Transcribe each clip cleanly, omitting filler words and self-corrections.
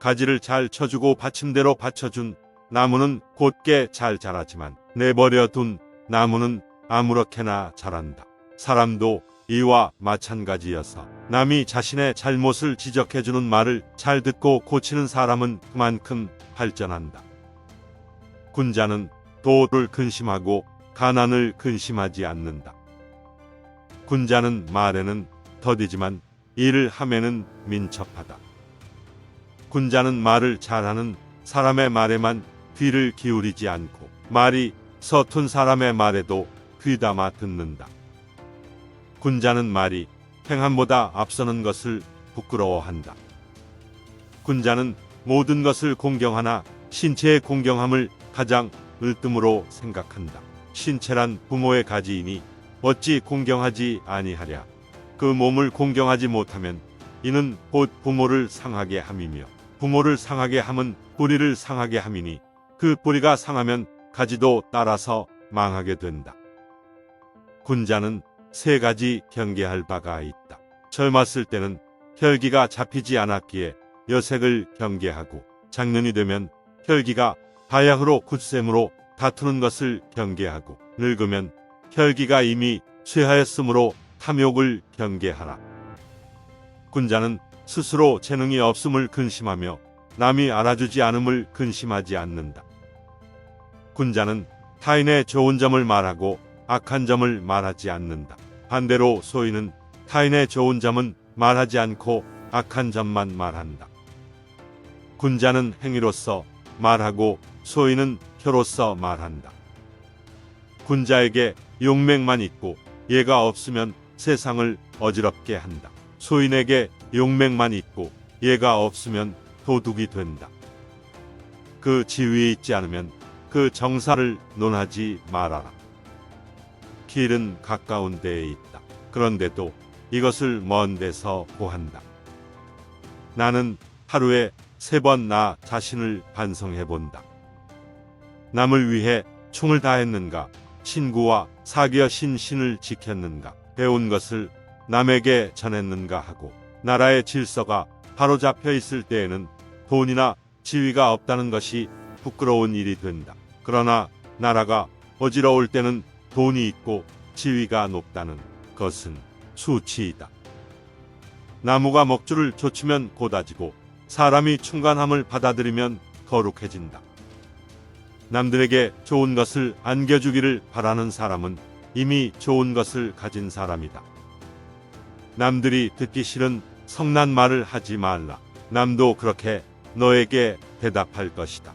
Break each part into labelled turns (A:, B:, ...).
A: 가지를 잘 쳐주고 받침대로 받쳐준 나무는 곧게 잘 자라지만 내버려둔 나무는 아무렇게나 자란다. 사람도 이와 마찬가지여서 남이 자신의 잘못을 지적해주는 말을 잘 듣고 고치는 사람은 그만큼 발전한다. 군자는 도를 근심하고 가난을 근심하지 않는다. 군자는 말에는 더디지만 일을 함에는 민첩하다. 군자는 말을 잘하는 사람의 말에만 귀를 기울이지 않고 말이 서툰 사람의 말에도 귀담아 듣는다. 군자는 말이 행함보다 앞서는 것을 부끄러워한다. 군자는 모든 것을 공경하나 신체의 공경함을 가장 을뜸으로 생각한다. 신체란 부모의 가지이니 어찌 공경하지 아니하랴. 그 몸을 공경하지 못하면 이는 곧 부모를 상하게 함이며 부모를 상하게 함은 뿌리를 상하게 함이니 그 뿌리가 상하면 가지도 따라서 망하게 된다. 군자는 세 가지 경계할 바가 있다. 젊었을 때는 혈기가 잡히지 않았기에 여색을 경계하고 장년이 되면 혈기가 바야흐로 굳셈으로 다투는 것을 경계하고 늙으면 혈기가 이미 쇠하였으므로 탐욕을 경계하라. 군자는 스스로 재능이 없음을 근심하며 남이 알아주지 않음을 근심하지 않는다. 군자는 타인의 좋은 점을 말하고 악한 점을 말하지 않는다. 반대로 소인은 타인의 좋은 점은 말하지 않고 악한 점만 말한다. 군자는 행위로서 말하고 소인은 혀로서 말한다. 군자에게 용맹만 있고 예가 없으면 세상을 어지럽게 한다. 소인에게 용맹만 있고 예가 없으면 도둑이 된다. 그 지위에 있지 않으면 그 정사를 논하지 말아라. 길은 가까운 데에 있다. 그런데도 이것을 먼 데서 고한다. 나는 하루에 3번 나 자신을 반성해 본다. 남을 위해 총을 다했는가? 친구와 사귀어 신을 지켰는가? 배운 것을 남에게 전했는가 하고 나라의 질서가 바로잡혀 있을 때에는 돈이나 지위가 없다는 것이 부끄러운 일이 된다. 그러나 나라가 어지러울 때는 돈이 있고 지위가 높다는 것은 수치이다. 나무가 먹줄을 좇으면 고다지고 사람이 충간함을 받아들이면 거룩해진다. 남들에게 좋은 것을 안겨주기를 바라는 사람은 이미 좋은 것을 가진 사람이다. 남들이 듣기 싫은 성난 말을 하지 말라. 남도 그렇게 너에게 대답할 것이다.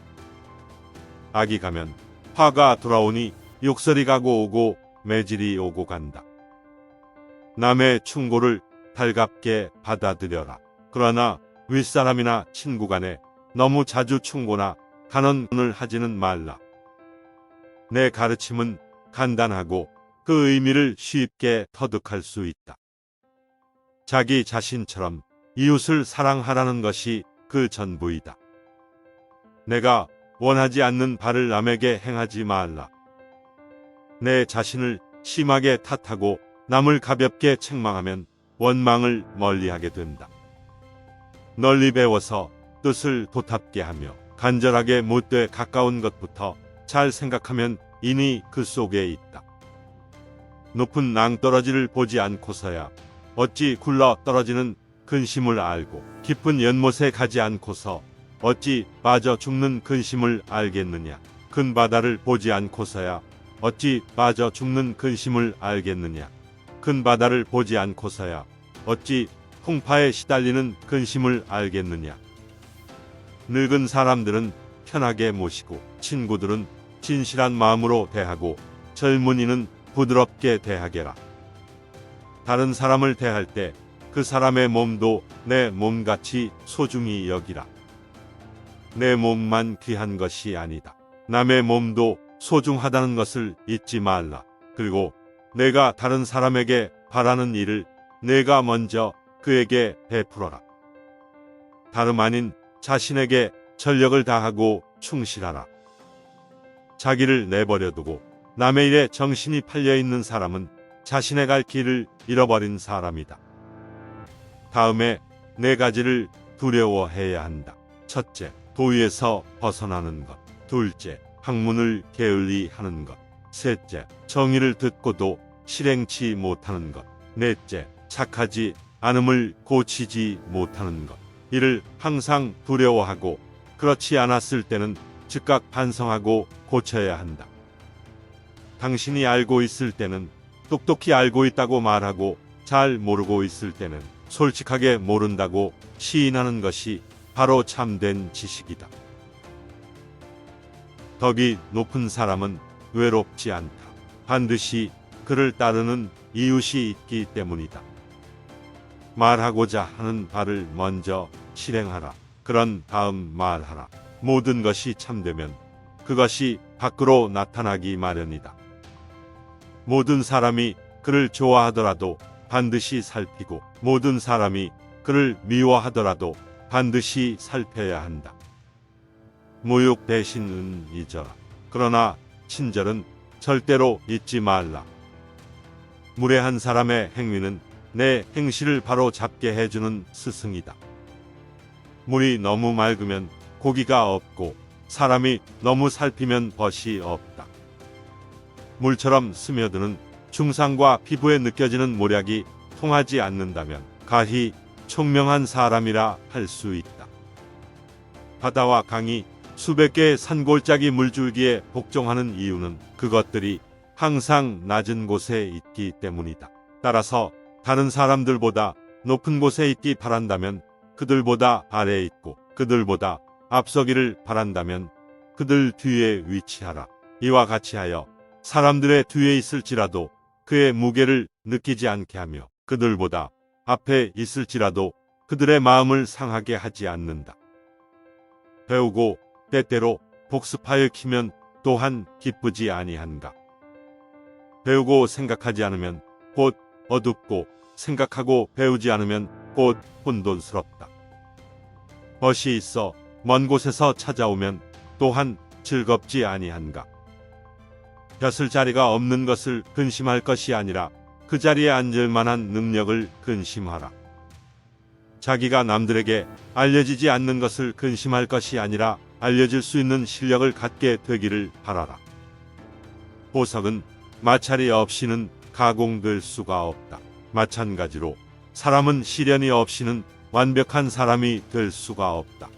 A: 악이 가면 화가 돌아오니 욕설이 가고 오고 매질이 오고 간다. 남의 충고를 달갑게 받아들여라. 그러나 윗사람이나 친구 간에 너무 자주 충고나 간언을 하지는 말라. 내 가르침은 간단하고 그 의미를 쉽게 터득할 수 있다. 자기 자신처럼 이웃을 사랑하라는 것이 그 전부이다. 내가 원하지 않는 바를 남에게 행하지 말라. 내 자신을 심하게 탓하고 남을 가볍게 책망하면 원망을 멀리하게 된다. 널리 배워서 뜻을 도탑게 하며 간절하게 못돼 가까운 것부터 잘 생각하면 이니 그 속에 있다. 높은 낭떠러지를 보지 않고서야 어찌 굴러 떨어지는 근심을 알고 깊은 연못에 가지 않고서 어찌 빠져 죽는 근심을 알겠느냐. 큰 바다를 보지 않고서야 어찌 빠져 죽는 근심을 알겠느냐. 큰 바다를 보지 않고서야 어찌 풍파에 시달리는 근심을 알겠느냐. 늙은 사람들은 편하게 모시고 친구들은 진실한 마음으로 대하고 젊은이는 부드럽게 대하게라. 다른 사람을 대할 때 그 사람의 몸도 내 몸같이 소중히 여기라. 내 몸만 귀한 것이 아니다. 남의 몸도 소중하다는 것을 잊지 말라. 그리고 내가 다른 사람에게 바라는 일을 내가 먼저 그에게 베풀어라. 다름 아닌 자신에게 전력을 다하고 충실하라. 자기를 내버려두고 남의 일에 정신이 팔려있는 사람은 자신의 갈 길을 잃어버린 사람이다. 다음에 4가지를 두려워해야 한다. 첫째, 도의에서 벗어나는 것. 둘째, 학문을 게을리 하는 것. 셋째, 정의를 듣고도 실행치 못하는 것. 넷째, 착하지 않음을 고치지 못하는 것. 이를 항상 두려워하고 그렇지 않았을 때는 즉각 반성하고 고쳐야 한다. 당신이 알고 있을 때는 똑똑히 알고 있다고 말하고 잘 모르고 있을 때는 솔직하게 모른다고 시인하는 것이 바로 참된 지식이다. 덕이 높은 사람은 외롭지 않다. 반드시 그를 따르는 이웃이 있기 때문이다. 말하고자 하는 바를 먼저 실행하라. 그런 다음 말하라. 모든 것이 참되면 그것이 밖으로 나타나기 마련이다. 모든 사람이 그를 좋아하더라도 반드시 살피고 모든 사람이 그를 미워하더라도 반드시 살펴야 한다. 모욕 대신 은 잊어라. 그러나 친절은 절대로 잊지 말라. 무례한 사람의 행위는 내 행실을 바로 잡게 해주는 스승이다. 물이 너무 맑으면 고기가 없고 사람이 너무 살피면 벗이 없다. 물처럼 스며드는 중상과 피부에 느껴지는 모략이 통하지 않는다면 가히 총명한 사람이라 할 수 있다. 바다와 강이 수백 개의 산골짜기 물줄기에 복종하는 이유는 그것들이 항상 낮은 곳에 있기 때문이다. 따라서 다른 사람들보다 높은 곳에 있기 바란다면 그들보다 아래에 있고 그들보다 앞서기를 바란다면 그들 뒤에 위치하라. 이와 같이 하여 사람들의 뒤에 있을지라도 그의 무게를 느끼지 않게 하며 그들보다 앞에 있을지라도 그들의 마음을 상하게 하지 않는다. 배우고 때때로 복습하여 키면 또한 기쁘지 아니한가. 배우고 생각하지 않으면 곧 어둡고 생각하고 배우지 않으면 곧 혼돈스럽다. 벗이 있어 먼 곳에서 찾아오면 또한 즐겁지 아니한가. 벼슬 자리가 없는 것을 근심할 것이 아니라 그 자리에 앉을 만한 능력을 근심하라. 자기가 남들에게 알려지지 않는 것을 근심할 것이 아니라 알려질 수 있는 실력을 갖게 되기를 바라라. 보석은 마찰이 없이는 가공될 수가 없다. 마찬가지로 사람은 시련이 없이는 완벽한 사람이 될 수가 없다.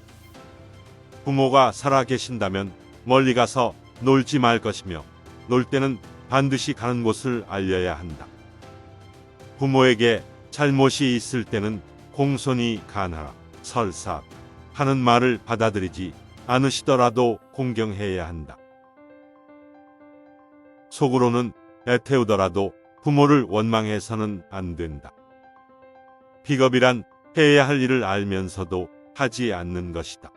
A: 부모가 살아 계신다면 멀리 가서 놀지 말 것이며 놀 때는 반드시 가는 곳을 알려야 한다. 부모에게 잘못이 있을 때는 공손히 간하라. 설사 하는 말을 받아들이지 않으시더라도 공경해야 한다. 속으로는 애태우더라도 부모를 원망해서는 안 된다. 비겁이란 해야 할 일을 알면서도 하지 않는 것이다.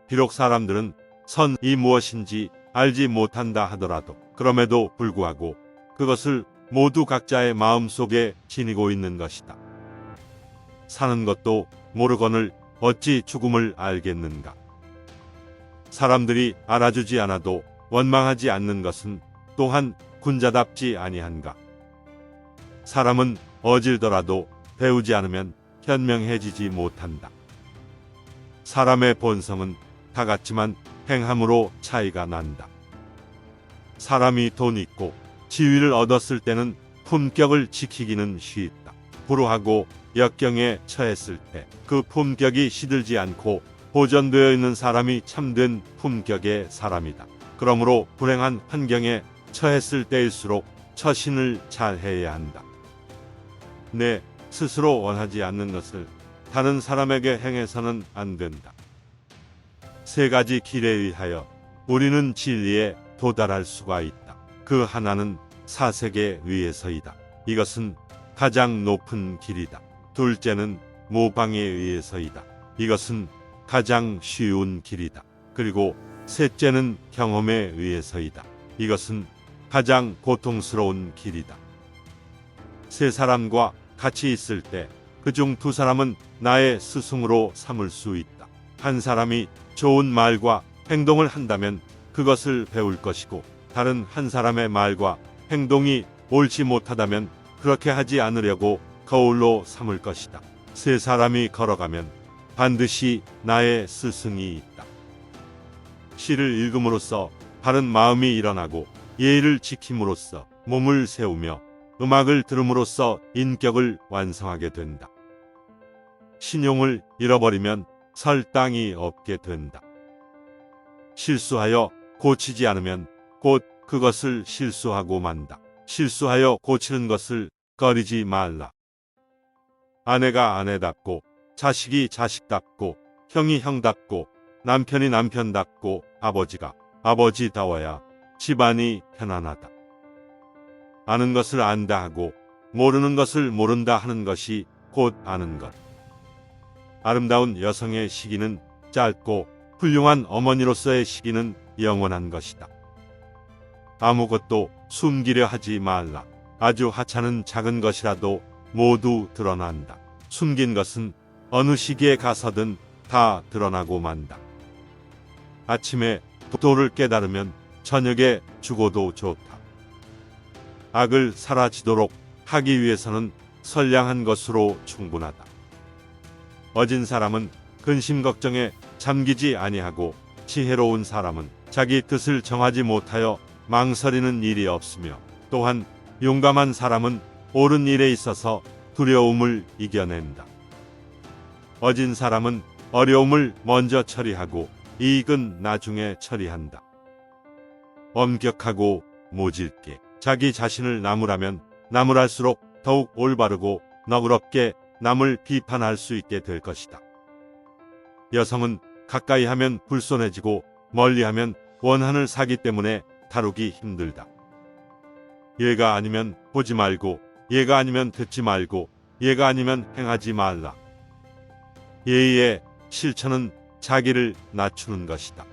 A: 비록 사람들은 선이 무엇인지 알지 못한다 하더라도 그럼에도 불구하고 그것을 모두 각자의 마음속에 지니고 있는 것이다. 사는 것도 모르거늘 어찌 죽음을 알겠는가. 사람들이 알아주지 않아도 원망하지 않는 것은 또한 군자답지 아니한가. 사람은 어질더라도 배우지 않으면 현명해지지 못한다. 사람의 본성은 다 같지만 행함으로 차이가 난다. 사람이 돈 있고 지위를 얻었을 때는 품격을 지키기는 쉽다. 불우하고 역경에 처했을 때 그 품격이 시들지 않고 보존되어 있는 사람이 참된 품격의 사람이다. 그러므로 불행한 환경에 처했을 때일수록 처신을 잘 해야 한다. 내 스스로 원하지 않는 것을 다른 사람에게 행해서는 안 된다. 세 가지 길에 의하여 우리는 진리에 도달할 수가 있다. 그 하나는 사색에 의해서이다. 이것은 가장 높은 길이다. 둘째는 모방에 의해서이다. 이것은 가장 쉬운 길이다. 그리고 셋째는 경험에 의해서이다. 이것은 가장 고통스러운 길이다. 세 사람과 같이 있을 때 그중 두 사람은 나의 스승으로 삼을 수 있다. 한 사람이 좋은 말과 행동을 한다면 그것을 배울 것이고 다른 한 사람의 말과 행동이 옳지 못하다면 그렇게 하지 않으려고 거울로 삼을 것이다. 세 사람이 걸어가면 반드시 나의 스승이 있다. 시를 읽음으로써 바른 마음이 일어나고 예의를 지킴으로써 몸을 세우며 음악을 들음으로써 인격을 완성하게 된다. 신용을 잃어버리면 설 땅이 없게 된다. 실수하여 고치지 않으면 곧 그것을 실수하고 만다. 실수하여 고치는 것을 꺼리지 말라. 아내가 아내답고 자식이 자식답고 형이 형답고 남편이 남편답고 아버지가 아버지다워야 집안이 편안하다. 아는 것을 안다 하고 모르는 것을 모른다 하는 것이 곧 아는 것. 아름다운 여성의 시기는 짧고 훌륭한 어머니로서의 시기는 영원한 것이다. 아무것도 숨기려 하지 말라. 아주 하찮은 작은 것이라도 모두 드러난다. 숨긴 것은 어느 시기에 가서든 다 드러나고 만다. 아침에 도를 깨달으면 저녁에 죽어도 좋다. 악을 사라지도록 하기 위해서는 선량한 것으로 충분하다. 어진 사람은 근심 걱정에 잠기지 아니하고 지혜로운 사람은 자기 뜻을 정하지 못하여 망설이는 일이 없으며 또한 용감한 사람은 옳은 일에 있어서 두려움을 이겨낸다. 어진 사람은 어려움을 먼저 처리하고 이익은 나중에 처리한다. 엄격하고 모질게 자기 자신을 나무라면 나무랄수록 더욱 올바르고 너그럽게 남을 비판할 수 있게 될 것이다. 여성은 가까이 하면 불손해지고 멀리 하면 원한을 사기 때문에 다루기 힘들다. 얘가 아니면 보지 말고 얘가 아니면 듣지 말고 얘가 아니면 행하지 말라. 예의의 실천은 자기를 낮추는 것이다.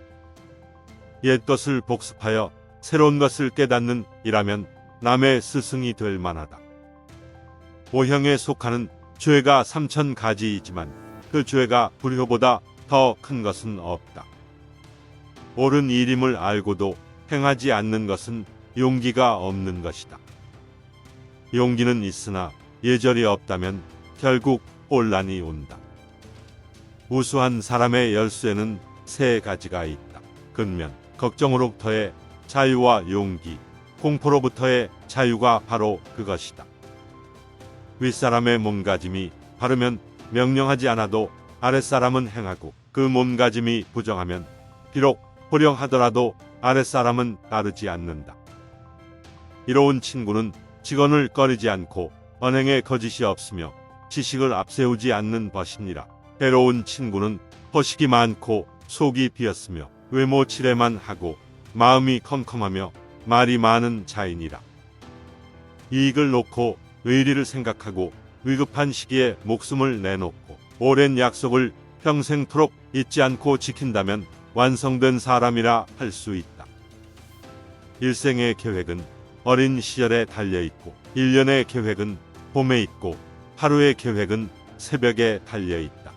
A: 옛 것을 복습하여 새로운 것을 깨닫는 이라면 남의 스승이 될 만하다. 오형에 속하는 죄가 3000가지이지만 그 죄가 불효보다 더 큰 것은 없다. 옳은 일임을 알고도 행하지 않는 것은 용기가 없는 것이다. 용기는 있으나 예절이 없다면 결국 혼란이 온다. 우수한 사람의 열쇠는 3가지가 있다. 근면, 걱정으로부터의 자유와 용기, 공포로부터의 자유가 바로 그것이다. 윗사람의 몸가짐이 바르면 명령하지 않아도 아랫사람은 행하고 그 몸가짐이 부정하면 비록 호령하더라도 아랫사람은 따르지 않는다. 이로운 친구는 직언을 꺼리지 않고 언행에 거짓이 없으며 지식을 앞세우지 않는 것이니라. 해로운 친구는 허식이 많고 속이 비었으며 외모 칠해만 하고 마음이 컴컴하며 말이 많은 자이니라. 이익을 놓고 의리를 생각하고 위급한 시기에 목숨을 내놓고 오랜 약속을 평생토록 잊지 않고 지킨다면 완성된 사람이라 할 수 있다. 일생의 계획은 어린 시절에 달려있고 1년의 계획은 봄에 있고 하루의 계획은 새벽에 달려있다.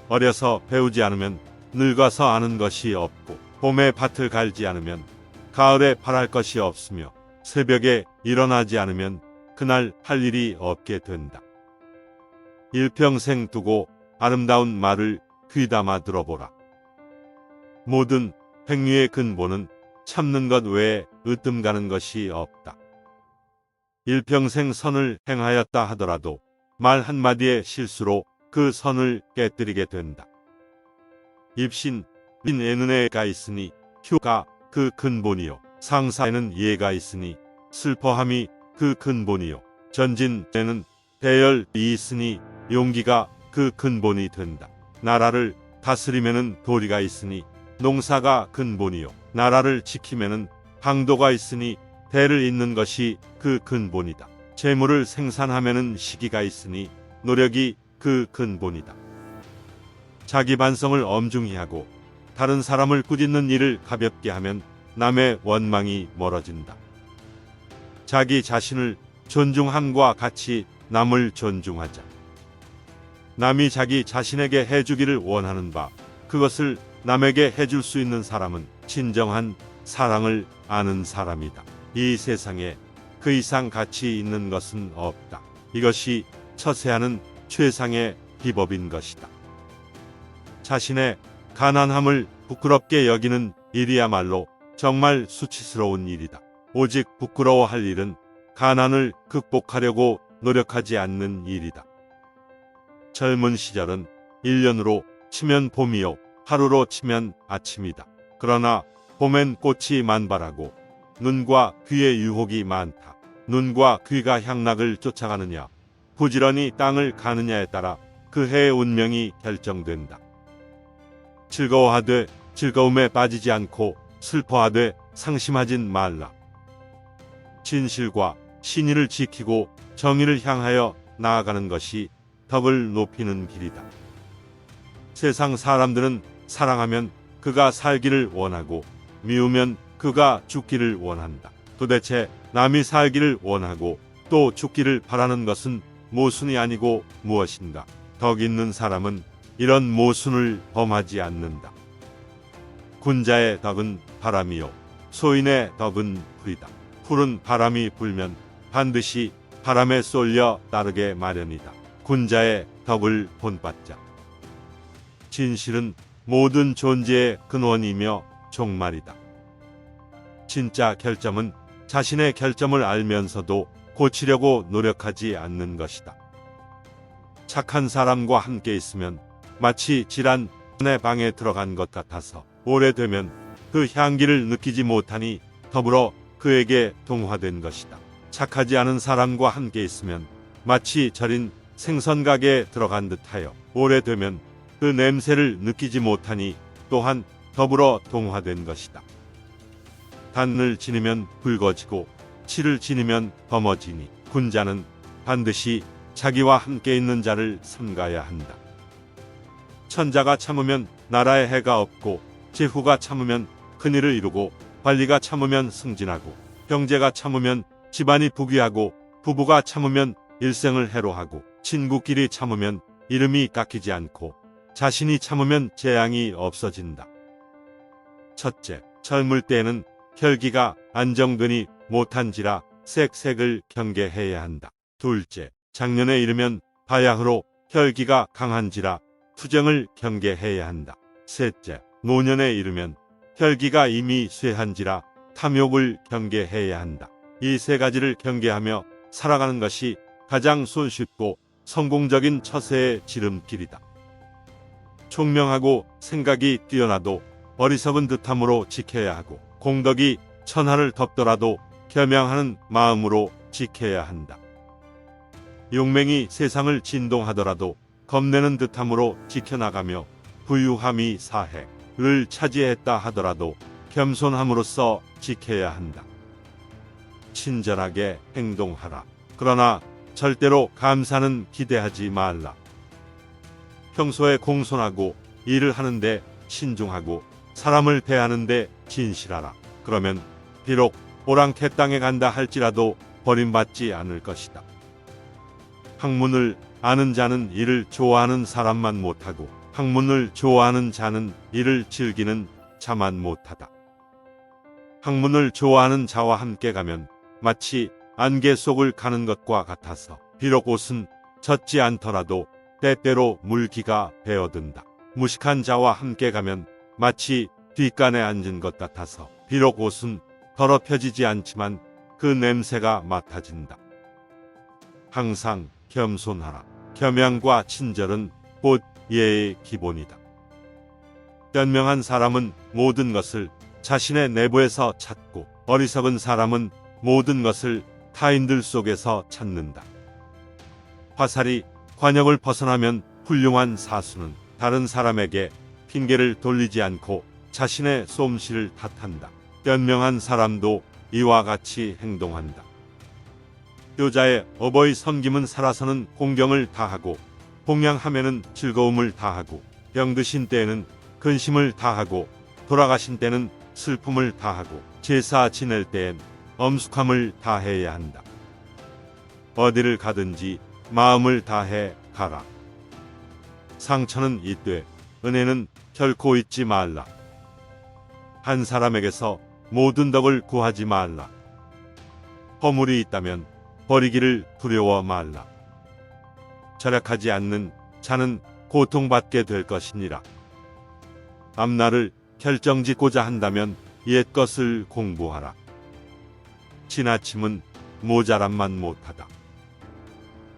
A: 어려서 배우지 않으면 늙어서 아는 것이 없고 봄에 밭을 갈지 않으면 가을에 팔할 것이 없으며 새벽에 일어나지 않으면 그날 할 일이 없게 된다. 일평생 두고 아름다운 말을 귀담아 들어보라. 모든 행위의 근본은 참는 것 외에 으뜸 가는 것이 없다. 일평생 선을 행하였다 하더라도 말 한마디의 실수로 그 선을 깨뜨리게 된다. 입신, 린에는 애가 있으니 휴가 그 근본이요. 상사에는 예가 있으니 슬퍼함이 그 근본이요. 전진에는 대열이 있으니 용기가 그 근본이 된다. 나라를 다스리면은 도리가 있으니 농사가 근본이요. 나라를 지키면은 방도가 있으니 대를 잇는 것이 그 근본이다. 재물을 생산하면은 시기가 있으니 노력이 그 근본이다. 자기 반성을 엄중히 하고 다른 사람을 꾸짖는 일을 가볍게 하면 남의 원망이 멀어진다. 자기 자신을 존중함과 같이 남을 존중하자. 남이 자기 자신에게 해주기를 원하는 바 그것을 남에게 해줄 수 있는 사람은 진정한 사랑을 아는 사람이다. 이 세상에 그 이상 가치 있는 것은 없다. 이것이 처세하는 최상의 비법인 것이다. 자신의 가난함을 부끄럽게 여기는 일이야말로 정말 수치스러운 일이다. 오직 부끄러워할 일은 가난을 극복하려고 노력하지 않는 일이다. 젊은 시절은 1년으로 치면 봄이요, 하루로 치면 아침이다. 그러나 봄엔 꽃이 만발하고 눈과 귀의 유혹이 많다. 눈과 귀가 향락을 쫓아가느냐, 부지런히 땅을 가느냐에 따라 그 해의 운명이 결정된다. 즐거워하되 즐거움에 빠지지 않고 슬퍼하되 상심하진 말라. 진실과 신의를 지키고 정의를 향하여 나아가는 것이 덕을 높이는 길이다. 세상 사람들은 사랑하면 그가 살기를 원하고 미우면 그가 죽기를 원한다. 도대체 남이 살기를 원하고 또 죽기를 바라는 것은 모순이 아니고 무엇인가? 덕 있는 사람은 이런 모순을 범하지 않는다. 군자의 덕은 바람이요, 소인의 덕은 불이다. 풀은 바람이 불면 반드시 바람에 쏠려 따르게 마련이다. 군자의 덕을 본받자. 진실은 모든 존재의 근원이며 종말이다. 진짜 결점은 자신의 결점을 알면서도 고치려고 노력하지 않는 것이다. 착한 사람과 함께 있으면 마치 질환의 방에 들어간 것 같아서 오래되면 그 향기를 느끼지 못하니 더불어 그에게 동화된 것이다. 착하지 않은 사람과 함께 있으면 마치 절인 생선 가게에 들어간 듯하여 오래되면 그 냄새를 느끼지 못하니 또한 더불어 동화된 것이다. 단을 지니면 붉어지고 치를 지니면 검어지니 군자는 반드시 자기와 함께 있는 자를 삼가야 한다. 천자가 참으면 나라에 해가 없고 제후가 참으면 큰일을 이루고 관리가 참으면 승진하고 형제가 참으면 집안이 부귀하고 부부가 참으면 일생을 해로하고 친구끼리 참으면 이름이 깎이지 않고 자신이 참으면 재앙이 없어진다. 첫째, 젊을 때에는 혈기가 안정되니 못한지라 색색을 경계해야 한다. 둘째, 장년에 이르면 바야흐로 혈기가 강한지라 투정을 경계해야 한다. 셋째, 노년에 이르면 혈기가 이미 쇠한지라 탐욕을 경계해야 한다. 이 세 가지를 경계하며 살아가는 것이 가장 손쉽고 성공적인 처세의 지름길이다. 총명하고 생각이 뛰어나도 어리석은 듯함으로 지켜야 하고 공덕이 천하를 덮더라도 겸양하는 마음으로 지켜야 한다. 용맹이 세상을 진동하더라도 겁내는 듯함으로 지켜나가며 부유함이 사해를 차지했다 하더라도 겸손함으로써 지켜야 한다. 친절하게 행동하라. 그러나 절대로 감사는 기대하지 말라. 평소에 공손하고 일을 하는데 신중하고 사람을 대하는데 진실하라. 그러면 비록 오랑캐 땅에 간다 할지라도 버림받지 않을 것이다. 학문을 아는 자는 이를 좋아하는 사람만 못하고 학문을 좋아하는 자는 이를 즐기는 자만 못하다. 학문을 좋아하는 자와 함께 가면 마치 안개 속을 가는 것과 같아서 비록 옷은 젖지 않더라도 때때로 물기가 배어든다. 무식한 자와 함께 가면 마치 뒷간에 앉은 것 같아서 비록 옷은 더럽혀지지 않지만 그 냄새가 맡아진다. 항상 겸손하라. 겸양과 친절은 곧 예의 기본이다. 현명한 사람은 모든 것을 자신의 내부에서 찾고 어리석은 사람은 모든 것을 타인들 속에서 찾는다. 화살이 관역을 벗어나면 훌륭한 사수는 다른 사람에게 핑계를 돌리지 않고 자신의 솜씨를 탓한다. 현명한 사람도 이와 같이 행동한다. 효자의 어버이 섬김은 살아서는 공경을 다하고 봉양하면은 즐거움을 다하고 병드신 때에는 근심을 다하고 돌아가신 때는 슬픔을 다하고 제사 지낼 때엔 엄숙함을 다해야 한다. 어디를 가든지 마음을 다해 가라. 상처는 있되 은혜는 결코 잊지 말라. 한 사람에게서 모든 덕을 구하지 말라. 허물이 있다면 버리기를 두려워 말라. 절약하지 않는 자는 고통받게 될 것이니라. 앞날을 결정짓고자 한다면 옛 것을 공부하라. 지나침은 모자람만 못하다.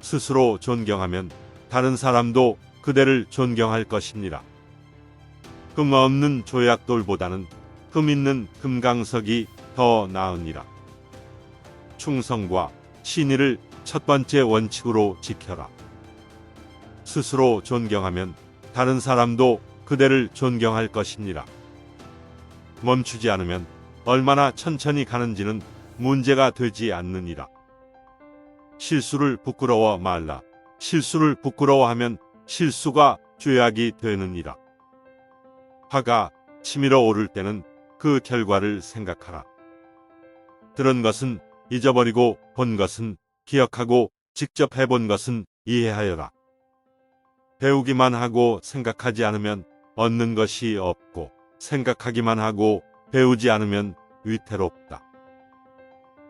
A: 스스로 존경하면 다른 사람도 그대를 존경할 것이니라. 금 없는 조약돌보다는 금 있는 금강석이 더 나으니라. 충성과 신의를 첫 번째 원칙으로 지켜라. 스스로 존경하면 다른 사람도 그대를 존경할 것이니라. 멈추지 않으면 얼마나 천천히 가는지는 문제가 되지 않느니라. 실수를 부끄러워 말라. 실수를 부끄러워하면 실수가 죄악이 되느니라. 화가 치밀어 오를 때는 그 결과를 생각하라. 들은 것은 잊어버리고 본 것은 기억하고 직접 해본 것은 이해하여라. 배우기만 하고 생각하지 않으면 얻는 것이 없고 생각하기만 하고 배우지 않으면 위태롭다.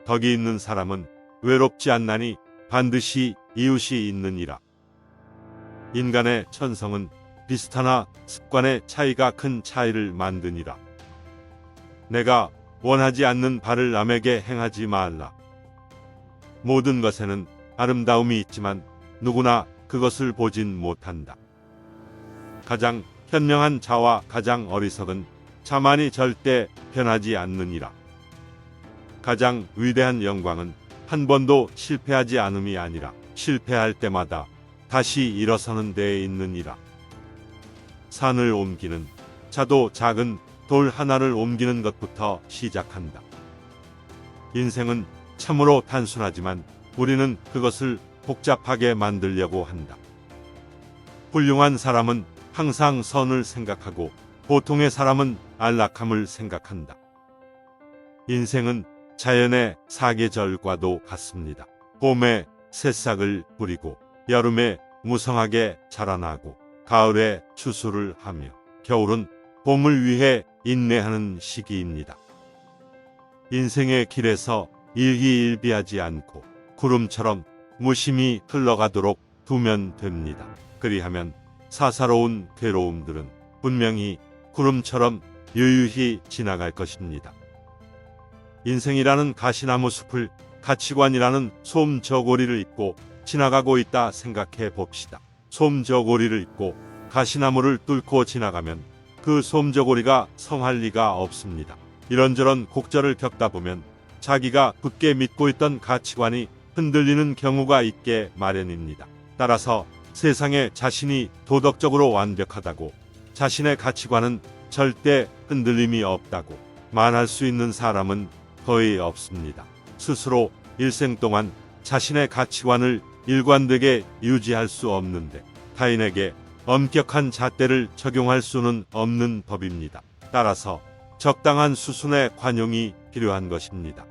A: 덕이 있는 사람은 외롭지 않나니 반드시 이웃이 있느니라. 인간의 천성은 비슷하나 습관의 차이가 큰 차이를 만드니라. 내가 원하지 않는 바를 남에게 행하지 말라. 모든 것에는 아름다움이 있지만 누구나 그것을 보진 못한다. 가장 현명한 자와 가장 어리석은 자만이 절대 변하지 않느니라. 가장 위대한 영광은 한 번도 실패하지 않음이 아니라 실패할 때마다 다시 일어서는 데에 있느니라. 산을 옮기는 자도 작은 돌 하나를 옮기는 것부터 시작한다. 인생은 참으로 단순하지만 우리는 그것을 복잡하게 만들려고 한다. 훌륭한 사람은 항상 선을 생각하고 보통의 사람은 안락함을 생각한다. 인생은 자연의 사계절과도 같습니다. 봄에 새싹을 뿌리고 여름에 무성하게 자라나고 가을에 추수를 하며 겨울은 봄을 위해 인내하는 시기입니다. 인생의 길에서 일기일비하지 않고 구름처럼 무심히 흘러가도록 두면 됩니다. 그리하면 사사로운 괴로움들은 분명히 구름처럼 유유히 지나갈 것입니다. 인생이라는 가시나무 숲을 가치관이라는 솜저고리를 입고 지나가고 있다 생각해 봅시다. 솜저고리를 입고 가시나무를 뚫고 지나가면 그 솜저고리가 성할 리가 없습니다. 이런저런 곡절을 겪다 보면 자기가 굳게 믿고 있던 가치관이 흔들리는 경우가 있게 마련입니다. 따라서 세상에 자신이 도덕적으로 완벽하다고 자신의 가치관은 절대 흔들림이 없다고 말할 수 있는 사람은 거의 없습니다. 스스로 일생 동안 자신의 가치관을 일관되게 유지할 수 없는데 타인에게 엄격한 잣대를 적용할 수는 없는 법입니다. 따라서 적당한 수순의 관용이 필요한 것입니다.